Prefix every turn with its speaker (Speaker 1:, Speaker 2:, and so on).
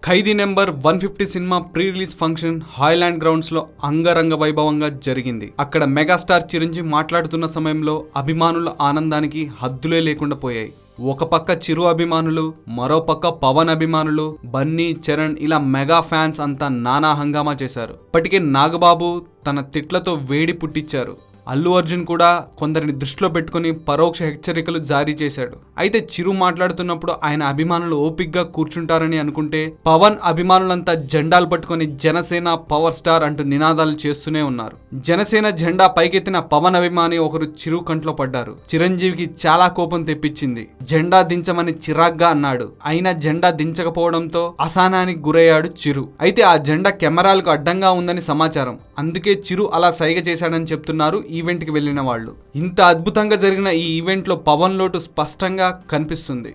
Speaker 1: ఖైదీ number 150 cinema pre release function Haailand grounds లో అంగరంగ వైభవంగా జరిగింది. అక్కడ మెగాస్టార్ చిరంజీవి మాట్లాడుతున్న సమయంలో అభిమానుల ఆనందానికి హద్దులే లేకుండా పోయాయి. ఒక పక్క చిరు అభిమానులు, మరో పక్క పవన్ అభిమానులు, బన్నీ, చరణ్ ఇలా మెగా ఫ్యాన్స్ అంతా నానా హంగామా చేశారు. ఇప్పటికే నాగబాబు తన తిట్లతో వేడి పుట్టించారు. అల్లు అర్జున్ కూడా కొందరిని దృష్టిలో పెట్టుకుని పరోక్ష హెచ్చరికలు జారీ చేశాడు. అయితే చిరు మాట్లాడుతున్నప్పుడు ఆయన అభిమానులు ఓపిగ్గా కూర్చుంటారని అనుకుంటే పవన్ అభిమానులంతా జెండాలు పట్టుకుని జనసేన పవర్ స్టార్ అంటూ నినాదాలు చేస్తూనే ఉన్నారు. జనసేన జెండా పైకెత్తిన పవన్ అభిమాని ఒకరు చిరు కంట్లో పడ్డారు. చిరంజీవికి చాలా కోపం తెప్పించింది. జెండా దించమని చిరాగ్గా అన్నాడు. అయినా జెండా దించకపోవడంతో అసహనానికి గురయ్యాడు చిరు. అయితే ఆ జెండా కెమెరాలకు అడ్డంగా ఉందని సమాచారం. అందుకే చిరు అలా సైగ చేశాడని చెప్తున్నారు ఈవెంట్ కి వెళ్లిన వాళ్ళు. ఇంత అద్భుతంగా జరిగిన ఈ ఈవెంట్ లో పవన్ లోటు స్పష్టంగా కనిపిస్తుంది.